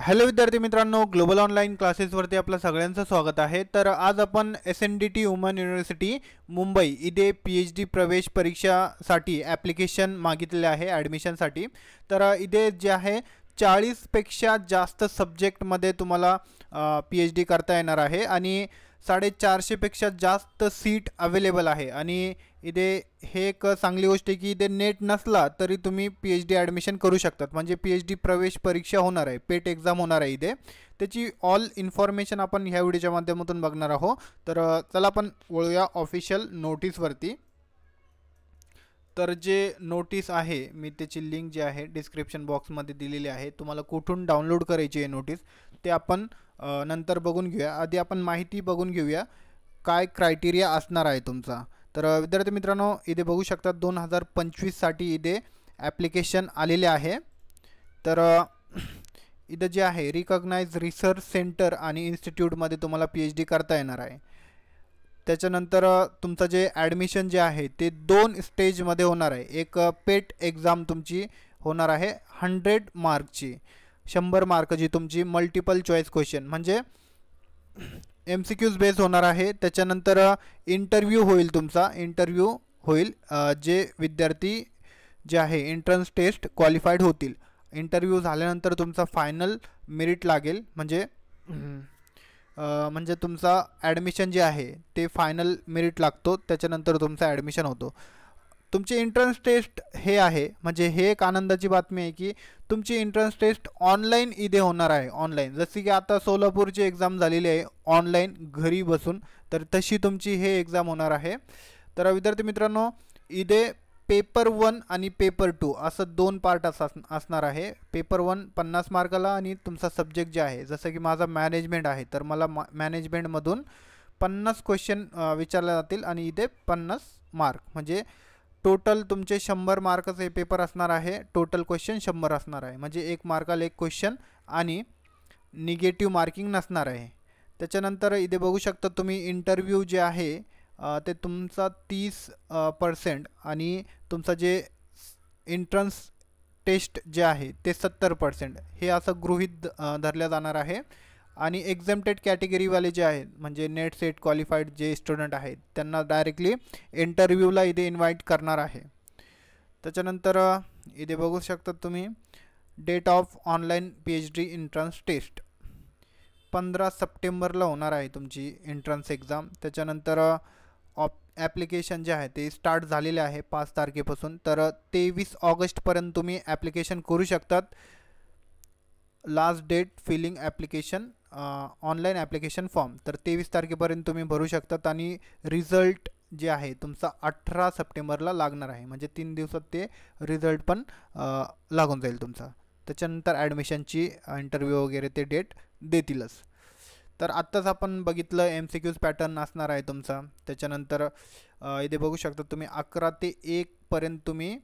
Hello विद्यार्थी मित्रांनो, global online क्लासेसवरती आपलं सगळ्यांचं स्वागत आहे. तर आज आपण SNDT वुमन युनिव्हर्सिटी मुंबई इथे PhD प्रवेश परीक्षासाठी ॲप्लिकेशन मागितलेले आहे ॲडमिशनसाठी. तर इथे जे आहे 40पेक्षा जास्त सब्जेक्टमध्ये तुम्हाला PhD करता येणार आहे आणि 450पेक्षा जास्त सीट अवेलेबल आहे. आणि इथे हे एक चांगली गोष्ट आहे की इथे नेट नसला तरी तुम्ही PhD ॲडमिशन करू शकतात. म्हणजे PhD प्रवेश परीक्षा होणार आहे, पेट एक्झाम होणार आहे इथे. त्याची ऑल इन्फॉर्मेशन आपण ह्या व्हिडिओच्या माध्यमातून बघणार आहोत. तर चला आपण वळूया ऑफिशियल नोटीसवरती. तर जे नोटीस आहे मी त्याची लिंक जी आहे डिस्क्रिप्शन बॉक्समध्ये दिलेली आहे. तुम्हाला कुठून डाउनलोड करायची आहे नोटीस ते आपण नंतर बघून घेऊया. आधी आपण माहिती बघून घेऊया काय क्रायटेरिया असणार आहे तुमचा. तर विद्यार्थी मित्रांनो, इथे बघू शकता 2025साठी इथे ॲप्लिकेशन आलेले आहे. तर इथं जे आहे रिकॉग्नाइज रिसर्च सेंटर आणि इन्स्टिट्यूटमध्ये तुम्हाला PhD करता येणार आहे. त्याच्यानंतर तुमचं जे ॲडमिशन जे आहे ते 2 स्टेजमध्ये होणार आहे. एक पेट एक्झाम तुमची होणार आहे 100 मार्कची, 100 मार्क जी तुमची मल्टिपल चॉईस क्वेश्चन म्हणजे MCQs बेस होणार आहे. त्याच्यानंतर इंटरव्ह्यू होईल, तुमचा इंटरव्ह्यू होईल. जे विद्यार्थी जे आहे एंट्रन्स टेस्ट क्वालिफाईड होतील, इंटरव्ह्यू झाल्यानंतर तुमचा फायनल मेरिट लागेल. म्हणजे तुमचा ॲडमिशन जे आहे ते फायनल मेरिट लागतो, त्याच्यानंतर तुमचा ॲडमिशन होतो. तुमची एंट्रन्स टेस्ट हे आहे, म्हणजे हे एक आनंदाची बातमी आहे की तुमची एंट्रन्स टेस्ट ऑनलाईन इथे होणार आहे. ऑनलाईन जशी की आता सोलापूरची एक्झाम झालेली आहे ऑनलाईन घरी बसून, तर तशी तुमची हे एक्झाम होणार आहे. तर विद्यार्थी मित्रांनो, इथे पेपर 1 आणि पेपर 2 असं 2 पार्ट असणार आहे. पेपर 1 50 मार्काला आणि तुमचा सब्जेक्ट जे आहे, जसं की माझा मॅनेजमेंट आहे तर मला मॅनेजमेंटमधून 50 क्वेश्चन विचारले जातील आणि इथे 50 मार्क, म्हणजे टोटल तुमचे 100 मार्काचे पेपर असणार आहे. टोटल क्वेश्चन 100 असणार आहे, म्हणजे 1 मार्काला 1 क्वेश्चन आणि निगेटिव्ह मार्किंग नसणार आहे. त्याच्यानंतर इथे बघू शकता तुम्ही इंटरव्ह्यू जे आहे ते तुमचा 30% आणि तुमचं जे एंट्रन्स टेस्ट जे आहे ते 70% हे असं गृहीत धरल्या जाणार आहे. आणि एक्झम्प्टेड कॅटेगरीवाले जे आहेत, म्हणजे नेट सेट क्वालिफाईड जे स्टुडंट आहेत त्यांना डायरेक्टली इंटरव्ह्यूला इथे इन्व्हाइट करणार आहे. त्याच्यानंतर इथे बघू शकता तुम्ही date of online PhD entrance test 15 सप्टेंबरला होणार आहे तुमची एंट्रन्स एक्झाम. त्याच्यानंतर ॲप्लिकेशन जे आहे ते स्टार्ट झालेले आहे 5 तारखेपासून. तर 23 ऑगस्टपर्यंत तुम्ही ॲप्लिकेशन करू शकतात. Last date filling application online application form, तर 23 तारखेपर्यंत तुम्ही भरू शकतात. आणि रिझल्ट जे आहे तुमचा 18 सप्टेंबरला लागणार आहे, म्हणजे 3 दिवसात ते रिझल्ट पण लागून जाईल तुमचा. त्याच्यानंतर ॲडमिशनची इंटरव्ह्यू वगैरे ते डेट देतीलच. तर आत्ताच आपण बघितलं MCQs पॅटर्न असणार आहे तुमचा. त्याच्यानंतर इथे बघू शकता तुम्ही 11 ते 1 पर्यंत तुम्ही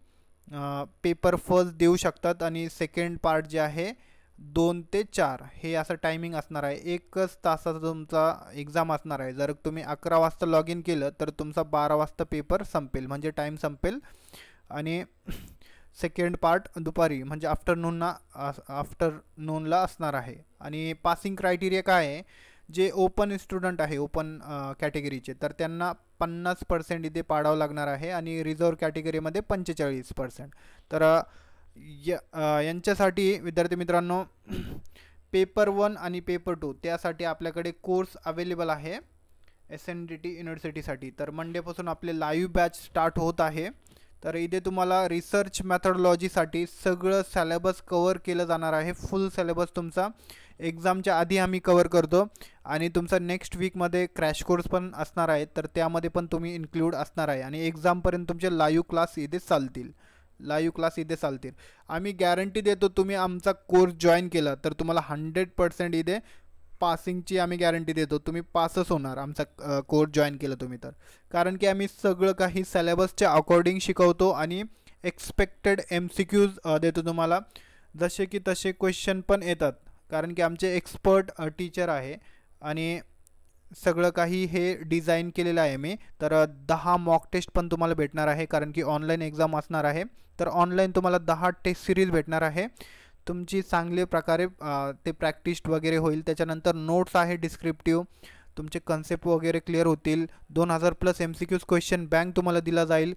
पेपर फर्स्ट देऊ शकतात आणि सेकंड पार्ट जे आहे 2 ते 4 हे असं टायमिंग असणार आहे. 1च तासाचा तुमचा एक्झाम असणार आहे. जर तुम्ही 11 वाजता लॉग इन केलं तर तुमचा 12 वाजता पेपर संपेल, म्हणजे टाईम संपेल. आणि सेकंड पार्ट दुपारी म्हणजे आफ्टरनूनला असणार आहे. आणि पासिंग क्रायटेरिया काय आहे, जे ओपन स्टुडंट आहे ओपन कॅटेगरीचे तर त्यांना 50% इथे पाडावं लागणार आहे आणि रिझर्व कॅटेगरीमध्ये 45%. तर यांच्यासाठी विद्यार्थी मित्रांनो पेपर 1 आणि पेपर 2 त्यासाठी आपल्याकडे कोर्स अवेलेबल आहे SNDT युनिव्हर्सिटीसाठी. तर मंडेपासून आपले लाईव्ह बॅच स्टार्ट होत आहे. तर इथे तुम्हाला रिसर्च मॅथोडॉलॉजीसाठी सगळं सिलेबस कवर केलं जाणार आहे. फुल सिलेबस तुमचा एक्झामच्या आधी आम्ही कवर करतो. आणि तुमचा नेक्स्ट वीकमध्ये क्रॅश कोर्स पण असणार आहे, तर त्यामध्ये पण तुम्ही इन्क्लूड असणार आहे. आणि एक्झामपर्यंत तुमचे लाईव्ह क्लास इथे चालतील. आम्ही गॅरंटी देतो, तुम्ही आमचा कोर्स जॉईन केला तर तुम्हाला 100% इथे पासिंगची आम्ही गॅरंटी देतो. तुम्ही पासच होणार आमचा कोर्स जॉईन केलं तुम्ही तर. कारण की आम्ही सगळं काही सिलेबसच्या अकॉर्डिंग शिकवतो आणि एक्सपेक्टेड MCQs देतो तुम्हाला. जसे की तसे क्वेश्चन पण येतात, कारण की आमचे एक्सपर्ट टीचर आहे आणि सगळं काही हे डिझाईन केलेलं आहे मी. तर 10 मॉक टेस्ट पण तुम्हाला भेटणार आहे, कारण की ऑनलाईन एक्झाम असणार आहे. तर ऑनलाईन तुम्हाला 10 टेस्ट सिरीज भेटणार आहे. तुमची चांगले प्रकारे ते प्रॅक्टिस वगैरे होईल. त्याच्यानंतर नोट्स आहे डिस्क्रिप्टिव्ह, तुमचे कन्सेप्ट वगैरे क्लिअर होतील. 2000+ MCQs क्वेश्चन बँक तुम्हाला दिला जाईल.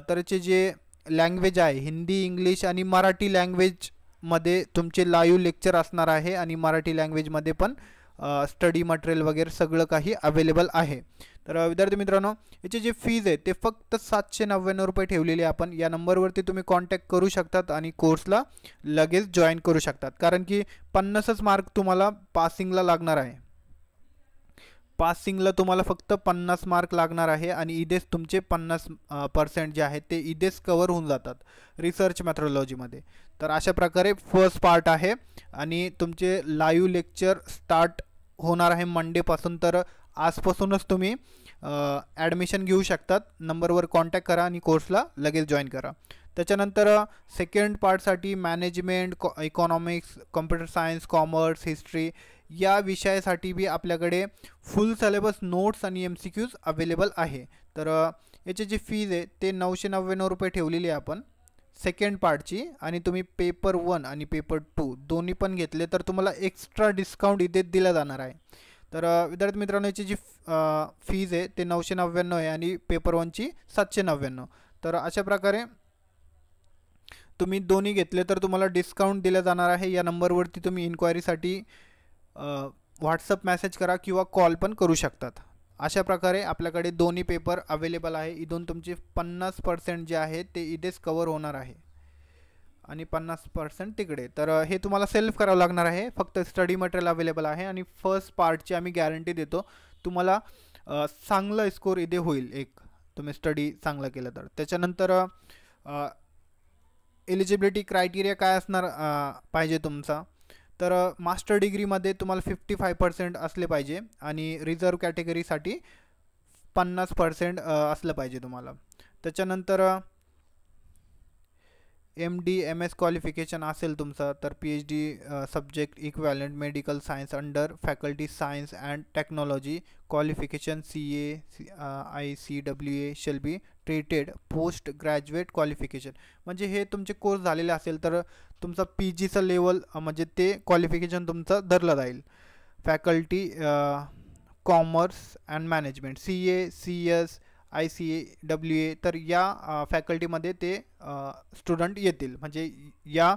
तर याचे जे लँग्वेज आहे हिंदी, इंग्लिश आणि मराठी लँग्वेजमध्ये तुमचे लाईव्ह लेक्चर असणार आहे आणि मराठी लँग्वेजमध्ये पण स्टडी मटेरियल वगैरे सगळं काही अवेलेबल आहे. तर विद्यार्थी मित्रांनो, याची जी फीज आहे ते फक्त 799 रुपये ठेवलेली आहे. आपण या नंबरवरती तुम्ही कॉन्टॅक्ट करू शकतात आणि कोर्सला लगेच जॉईन करू शकतात, कारण की 50च मार्क तुम्हाला पासिंगला लागणार आहे. पासिंगला तुम्हाला फक्त 50 मार्क लागणार आहे आणि इथेच तुमचे 50% जे आहेत ते इथेच कवर होऊन जातात रिसर्च मॅथोडॉलॉजीमध्ये. तर अशा प्रकारे फर्स्ट पार्ट आहे आणि तुमचे लाईव्ह लेक्चर स्टार्ट होणार आहे मंडेपासून. तर आजपासूनच तुम्ही ॲडमिशन घेऊ शकतात. नंबरवर कॉन्टॅक्ट करा आणि कोर्सला लगेच जॉईन करा. त्याच्यानंतर सेकंड पार्टसाठी management, economics, computer science, commerce, history या विषयासाठी बी आपल्याकडे फुल सिलेबस नोट्स आणि MCQs अवेलेबल आहे. तर याची जी फीज आहे ते 999 रुपये ठेवलेली आहे आपण सेकंड पार्टची. आणि तुम्ही पेपर 1 आणि पेपर 2 दोन्ही पण घेतले तर तुम्हाला एक्स्ट्रा डिस्काउंट इथे दिला जाणार आहे. तर विद्यार्थी मित्रांनो, याची जी फीज आहे ते 999 आहे आणि पेपर 1ची 799. तर अशा प्रकारे तुम्ही दोन्ही घेतले तर तुम्हाला डिस्काउंट दिला जाणार आहे. या नंबरवरती तुम्ही इन्क्वायरीसाठी व्हॉट्सअप मेसेज करा किंवा कॉल पण करू शकतात. अशा प्रकारे आपल्याकडे दोन्ही पेपर अवेलेबल आहे. इथून तुमचे 50% जे आहे ते इथेच कवर होणार आहे आणि 50% तिकडे. तर हे तुम्हाला सेल्फ करावं लागणार आहे. फक्त स्टडी मटेरियल अवेलेबल आहे आणि फर्स्ट पार्टची आम्ही गॅरंटी देतो तुम्हाला चांगला स्कोर इथे होईल एक तुम्ही स्टडी चांगला केलं तर. त्याच्यानंतर एलिजिबिलिटी क्रायटेरिया काय असणार पाहिजे तुमचा, तर मास्टर डिग्रीमध्ये तुम्हाला 55% असले पाहिजे आणि रिझर्व कॅटेगरीसाठी 50% असलं पाहिजे तुम्हाला. त्याच्यानंतर MD MS क्वालिफिकेशन असेल तुमचा तर PhD subject equivalent medical science under faculty science and technology qualification CA ICWA shall be treated post graduate qualification. म्हणजे हे तुमचे कोर्स झालेले असेल तर तुमचा PGचं लेवल म्हणजे ते क्वालिफिकेशन तुमचं धरलं जाईल. Faculty commerce and management CA CS ICWA तर या फॅकल्टीमध्ये ते स्टुडंट येतील, म्हणजे या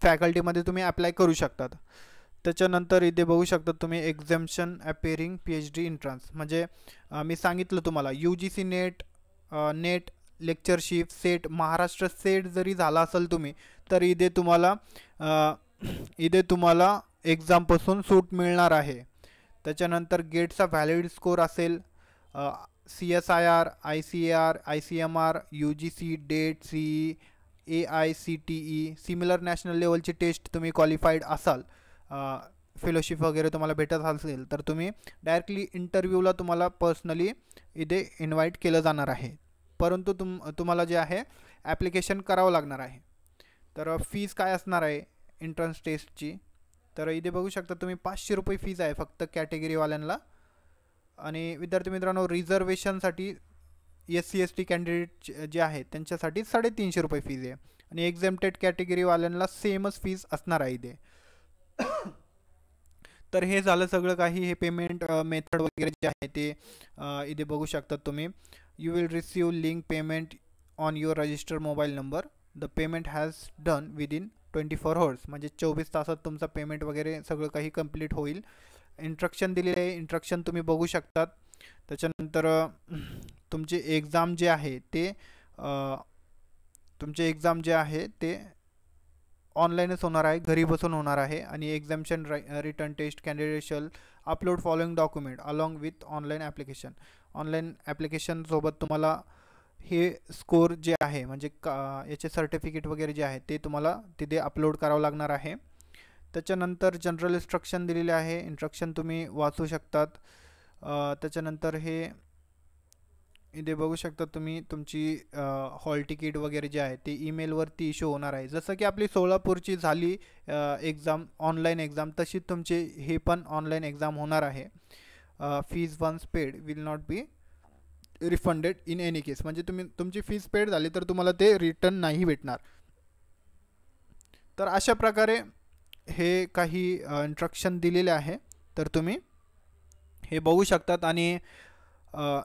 फॅकल्टीमध्ये तुम्ही अप्लाय करू शकतात. त्याच्यानंतर इथे बघू शकता तुम्ही एक्झाम्शन अपेअरिंग PhD एंट्रन्स. म्हणजे मी सांगितलं तुम्हाला UGC net lectureship set Maharashtra set जरी झाला असेल तुम्ही तर इथे तुम्हाला एक्झामपासून सूट मिळणार आहे. त्याच्यानंतर गेटचा व्हॅलिड स्कोर असेल CSIR ICAR ICMR UGC डेट CE AICTE सिमिलर नॅशनल लेवलची टेस्ट तुम्ही क्वालिफाईड असाल, फेलोशिप वगैरे तुम्हाला भेटत असेल तर तुम्ही डायरेक्टली इंटरव्ह्यूला तुम्हाला पर्सनली इथे इन्व्हाइट केलं जाणार आहे. परंतु तुम्हाला जे आहे ॲप्लिकेशन करावं लागणार आहे. तर फीज काय असणार आहे एंट्रन्स टेस्टची, तर इथे बघू शकता तुम्ही 500 रुपये फीज आहे फक्त कॅटेगरीवाल्यांना. आणि विद्यार्थी मित्रांनो, रिझर्वेशनसाठी SC ST कॅन्डिडेट जे आहेत त्यांच्यासाठी 350 रुपये फीज आहे आणि एक्झेम्प्टेड कॅटेगरीवाल्यांना सेमच फीज असणार आहे इथे. तर हे झालं सगळं काही. हे पेमेंट मेथड वगैरे जे आहे ते इथे बघू शकतात तुम्ही. You will receive link payment on your register mobile number. The payment has done within 24 hours. म्हणजे 24 तासात तुमचा पेमेंट वगैरे सगळं काही कंप्लीट होईल. इंस्ट्रक्शन दिलेले आहे, इंस्ट्रक्शन तुम्ही बघू शकतात. त्याच्यानंतर तुमचे एक्झाम जे आहे ते ऑनलाईनच होणार आहे, घरी बसून होणार आहे. आणि exemption written test candidate shall upload following document along with online application. Online ॲप्लिकेशनसोबत तुम्हाला हे स्कोर जे आहे म्हणजे याचे सर्टिफिकेट वगैरे जे आहे ते तुम्हाला तिथे अपलोड करावं लागणार आहे. त्याच्यानंतर जनरल इन्स्ट्रक्शन दिलेले आहे, इन्स्ट्रक्शन तुम्ही वाचू शकतात. त्याच्यानंतर हे इथे बघू शकता तुम्ही तुमची हॉल तिकीट वगैरे जे आहे ते ईमेलवरती इश्यू होणार आहे. जसं की आपली सोलापूरची झाली एक्झाम ऑनलाईन एक्झाम तशी तुमचे हे पण ऑनलाईन एक्झाम होणार आहे. Fees once paid will not be refunded in any case. म्हणजे तुमची फीज पेड झाली तर तुम्हाला ते रिटर्न नाही भेटणार. तर अशा प्रकारे हे काही इन्स्ट्रक्शन दिलेले आहे, तर तुम्ही हे बघू शकतात. आणि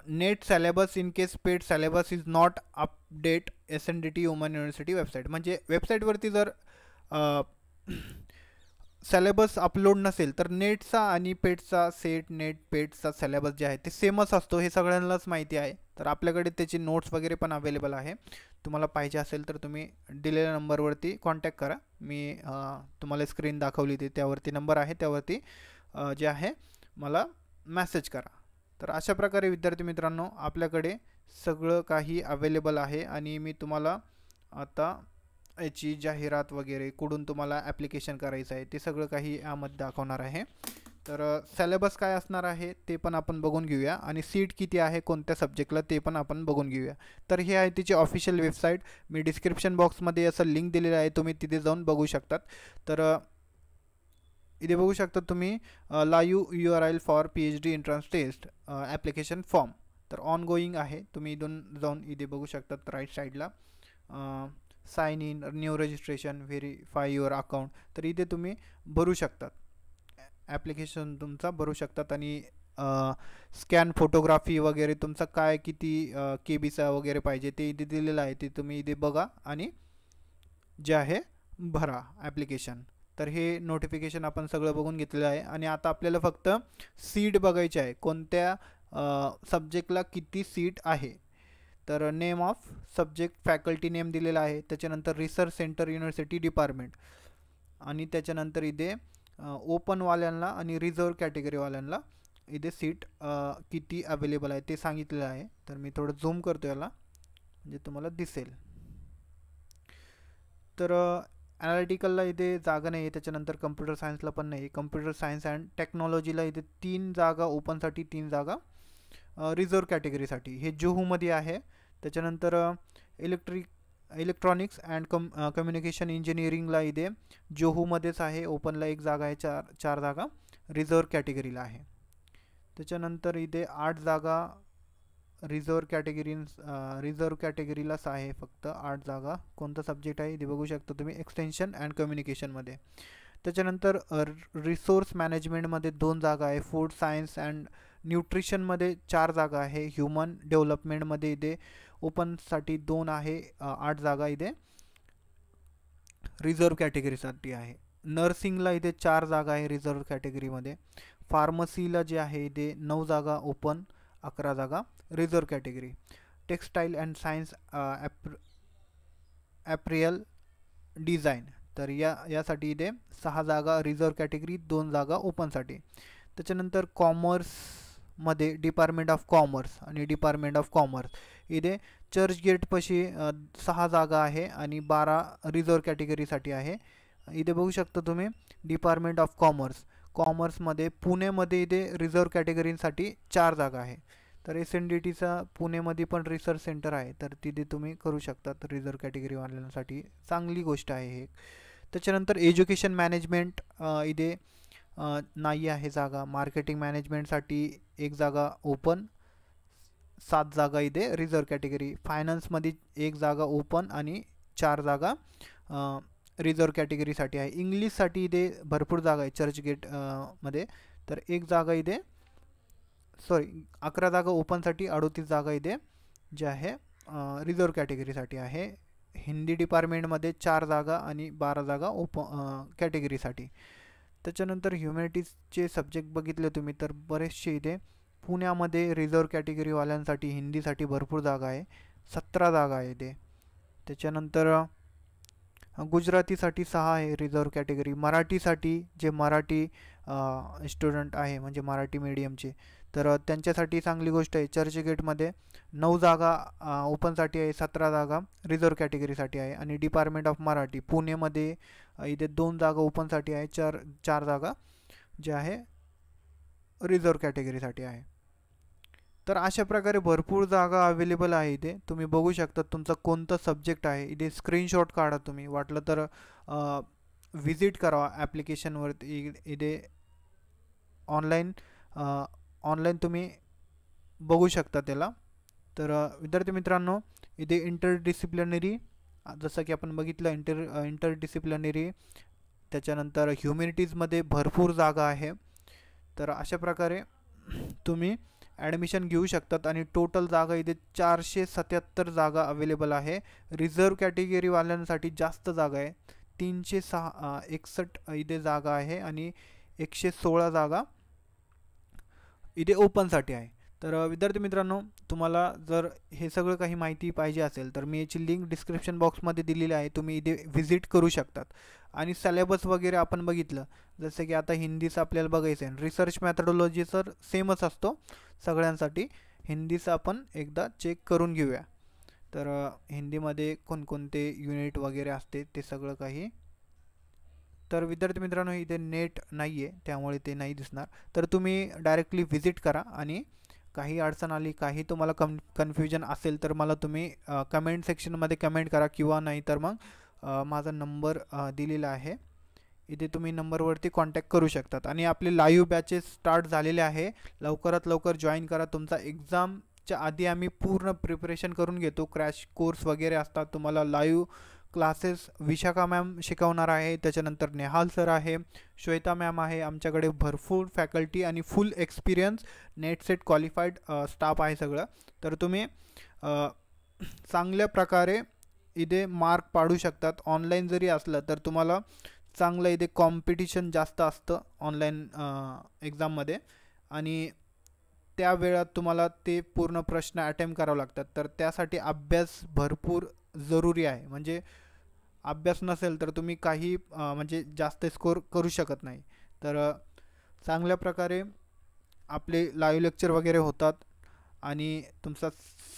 net syllabus in case paid syllabus is not update SNDT woman university website, म्हणजे वेबसाईटवरती जर सिलेबस अपलोड नसेल तर नेटचा आणि पेडचा नेट पेडचा सिलेबस जे आहे ते सेमच असतो, हे सगळ्यांनाच माहिती आहे. तर आपल्याकडे त्याची नोट्स वगैरे पण अवेलेबल आहे. तुम्हाला पाहिजे असेल तर तुम्ही दिलेल्या नंबरवरती कॉन्टॅक्ट करा. मी तुम्हाला स्क्रीन दाखवली ती त्यावरती नंबर आहे, त्यावरती जे आहे मला मेसेज करा. तर अशा प्रकारे विद्यार्थी मित्रांनो आपल्याकडे सगळं काही अवेलेबल आहे. आणि मी तुम्हाला आता याची जाहिरात वगैरे कुठून तुम्हाला ॲप्लिकेशन करायचं आहे ते सगळं काही यामध्ये दाखवणार आहे. तर सिलेबस काय असणार आहे ते पण आपण बघून घेऊया, आणि सीट किती आहे कोणत्या सब्जेक्टला ते पण आपण बघून घेऊया. तर हे आहे तिची ऑफिशियल वेबसाईट. मी डिस्क्रिप्शन बॉक्समध्ये असं लिंक दिलेलं आहे, तुम्ही तिथे जाऊन बघू शकतात. तर इथे बघू शकता तुम्ही live URL for PhD entrance test application form. तर ऑन गोईंग आहे, तुम्ही इथून जाऊन इथे बघू शकतात राईट साईडला sign in, new registration, verify your account. तर इथे तुम्ही भरू शकतात, ॲप्लिकेशन तुमचा भरू शकतात. आणि स्कॅन फोटोग्राफी वगैरे तुमचा काय किती KBचा वगैरे पाहिजे ते इथे दिलेलं आहे, ते तुम्ही इथे बघा आणि जे आहे भरा ॲप्लिकेशन. तर हे नोटिफिकेशन आपण सगळं बघून घेतलेलं आहे. आणि आता आपल्याला फक्त सीट बघायची आहे, कोणत्या सब्जेक्टला किती सीट आहे. तर name of subject faculty name दिलेला आहे, त्याच्यानंतर रिसर्च सेंटर युनिव्हर्सिटी डिपार्टमेंट, आणि त्याच्यानंतर इथे ओपनवाल्यांना आणि रिझर्व कॅटेगरीवाल्यांना इथे सीट किती अवेलेबल आहे ते सांगितलेलं आहे. तर मी थोडं झूम करतो याला म्हणजे तुम्हाला दिसेल. तर ॲनालिटिकलला इथे जागा नाही आहे, त्याच्यानंतर कम्प्युटर सायन्सला पण नाही. कम्प्युटर सायन्स अँड टेक्नॉलॉजीला इथे 3 जागा ओपनसाठी, 3 जागा रिझर्व कॅटेगरीसाठी. हे जुहूमध्ये आहे. त्याच्यानंतर इलेक्ट्रॉनिक्स अँड कम्युनिकेशन इंजिनिअरिंगला इथे जुहूमध्येच आहे, ओपनला 1 जागा आहे, 4 जागा रिझर्व कॅटेगरीला आहे. त्याच्यानंतर इथे 8 जागा रिझर्व कॅटेगरीलाच आहे, फक्त 8 जागा. कोणता सब्जेक्ट आहे इथे बघू शकता तुम्ही, एक्सटेन्शन अँड कम्युनिकेशनमध्ये. त्याच्यानंतर रिसोर्स मॅनेजमेंटमध्ये 2 जागा आहे, फूड सायन्स अँड न्यूट्रिशनमध्ये 4 जागा आहे, ह्युमन डेव्हलपमेंटमध्ये इथे ओपनसाठी 2 आहे, 8 जागा इथे रिझर्व कॅटेगरीसाठी आहे. नर्सिंगला इथे 4 जागा आहे रिझर्व कॅटेगरीमध्ये. फार्मसीला जे आहे इथे 9 जागा ओपन, 11 जागा reserve category. Textile and science apparel design, तर यासाठी इथे 6 जागा रिझर्व कॅटेगरी, 2 जागा ओपनसाठी. त्याच्यानंतर कॉमर्समध्ये डिपार्टमेंट ऑफ कॉमर्स आणि डिपार्टमेंट ऑफ कॉमर्स इथे चर्चगेटपाशी 6 जागा आहे आणि 12 रिझर्व कॅटेगरीसाठी आहे. इथे बघू शकता तुम्ही डिपार्टमेंट ऑफ कॉमर्समध्ये पुणेमध्ये इथे रिझर्व कॅटेगरीसाठी 4 जागा आहे. तर SNDTचा पुणेमध्ये पण रिसर्च सेंटर आहे, तर तिथे तुम्ही करू शकतात रिझर्व कॅटेगरीवाल्यांसाठी, चांगली गोष्ट आहे हे. त्याच्यानंतर एज्युकेशन मॅनेजमेंट इथे नाही आहे जागा. मार्केटिंग मॅनेजमेंटसाठी 1 जागा ओपन, 7 जागा इथे रिझर्व कॅटेगरी. फायनान्समध्ये 1 जागा ओपन आणि 4 जागा रिझर्व कॅटेगरीसाठी आहे. इंग्लिशसाठी इथे भरपूर जागा आहे चर्चगेट मध्ये, तर 1 जागा इथे 11 जागा ओपनसाठी, 38 जागा इथे जे आहे रिझर्व कॅटेगरीसाठी आहे. हिंदी डिपार्टमेंटमध्ये 4 जागा आणि 12 जागा कॅटेगरीसाठी. त्याच्यानंतर ह्युमॅनिटीजचे सब्जेक्ट बघितले तुम्ही तर बरेचसे इथे पुण्यामध्ये रिझर्व कॅटेगरीवाल्यांसाठी हिंदीसाठी भरपूर जागा आहे, 17 जागा आहे इथे. त्याच्यानंतर गुजरातीसाठी 6 आहे रिझर्व कॅटेगरी. मराठीसाठी जे मराठी स्टुडंट आहे म्हणजे मराठी मीडियमचे, तर त्यांच्यासाठी चांगली गोष्ट आहे. चर्चगेटमध्ये 9 जागा ओपनसाठी आहे, 17 जागा रिझर्व कॅटेगरीसाठी आहे. आणि डिपार्टमेंट ऑफ मराठी पुणेमध्ये इथे 2 जागा ओपनसाठी आहे, 4 जागा जे आहे रिझर्व कॅटेगरीसाठी आहे. तर अशा प्रकारे भरपूर जागा अवेलेबल आहे इथे, तुम्ही बघू शकता तुमचा कोणता सब्जेक्ट आहे. इथे स्क्रीनशॉट काढा तुम्ही, वाटलं तर व्हिजिट करा ॲप्लिकेशनवरती. इथे ऑनलाईन तुम्ही बघू शकता त्याला. तर विद्यार्थी मित्रांनो इथे इंटरडिसिप्लिनरी जसं की आपण बघितलं इंटरडिसिप्लिनरी, त्याच्यानंतर ह्युमॅनिटीजमध्ये भरपूर जागा आहे. तर अशा प्रकारे तुम्ही ॲडमिशन घेऊ शकतात आणि टोटल जागा इथे 477 जागा अवेलेबल आहे. रिझर्व कॅटेगरीवाल्यांसाठी जास्त जागा आहे, 361 इथे जागा आहे आणि 116 जागा इथे ओपनसाठी आहे. तर विद्यार्थी मित्रांनो, तुम्हाला जर हे सगळं काही माहिती पाहिजे असेल तर मी याची लिंक डिस्क्रिप्शन बॉक्समध्ये दिलेली आहे, तुम्ही इथे व्हिजिट करू शकतात. आणि सिलेबस वगैरे आपण बघितलं, जसं की आता हिंदीचं आपल्याला बघायचं आहे, रिसर्च मॅथडॉलॉजी तर सेमच असतो सगळ्यांसाठी. हिंदीचं आपण एकदा चेक करून घेऊया. तर हिंदीमध्ये कोणकोणते युनिट वगैरे असते ते सगळं काही. तर विद्यार्थी मित्रांनो, इथे नेट नाही आहे त्यामुळे ते नाही दिसणार. तर तुम्ही डायरेक्टली व्हिजिट करा आणि काही अडचण आली, काही तुम्हाला कन्फ्युजन असेल तर मला तुम्ही कमेंट सेक्शनमध्ये कमेंट करा, किंवा नाही तर मग माझा नंबर दिलेला आहे, इथे तुम्ही नंबरवरती कॉन्टॅक्ट करू शकतात. आणि आपले लाईव्ह बॅचेस स्टार्ट झालेले आहे, लवकरात लवकर जॉईन करा. तुमचा एक्झामच्या आधी आम्ही पूर्ण प्रिपरेशन करून घेतो, क्रॅश कोर्स वगैरे असतात, तुम्हाला लाईव्ह क्लासेस विशाखा मॅम शिकवणार आहे, त्याच्यानंतर नेहाल सर आहे, श्वेता मॅम आहे, आमच्याकडे भरपूर फॅकल्टी आणि फुल experience net set qualified staff आहे सगळं. तर तुम्ही चांगल्या प्रकारे इथे मार्क पाडू शकतात. ऑनलाईन जरी असलं तर तुम्हाला चांगलं इथे कॉम्पिटिशन जास्त असतं ऑनलाईन एक्झाममध्ये, आणि त्या वेळात तुम्हाला ते पूर्ण प्रश्न अटेम्प्ट करावे लागतात. तर त्यासाठी अभ्यास भरपूर जरुरी आहे. म्हणजे अभ्यास नसेल तर तुम्ही काही म्हणजे जास्त स्कोर करू शकत नाही. तर चांगल्या प्रकारे आपले लाईव्ह लेक्चर वगैरे होतात आणि तुमचं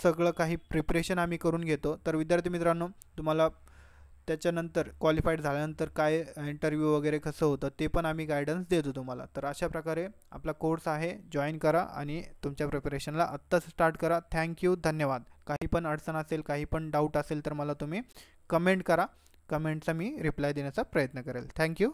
सगळं काही प्रिपरेशन आम्ही करून घेतो. तर विद्यार्थी मित्रांनो, तुम्हाला त्याच्यानंतर क्वालिफाईड झाल्यानंतर काय इंटरव्ह्यू वगैरे कसं होतं ते पण आम्ही गायडन्स देतो तुम्हाला. तर अशा प्रकारे आपला कोर्स आहे, जॉईन करा आणि तुमच्या प्रिपरेशनला आत्ताच स्टार्ट करा. थँक्यू, धन्यवाद. काही पण अडचण असेल, काही पण डाऊट असेल तर मला तुम्ही कमेंट करा, कमेंटचा मी रिप्लाय देण्याचा प्रयत्न करेल. थँक्यू.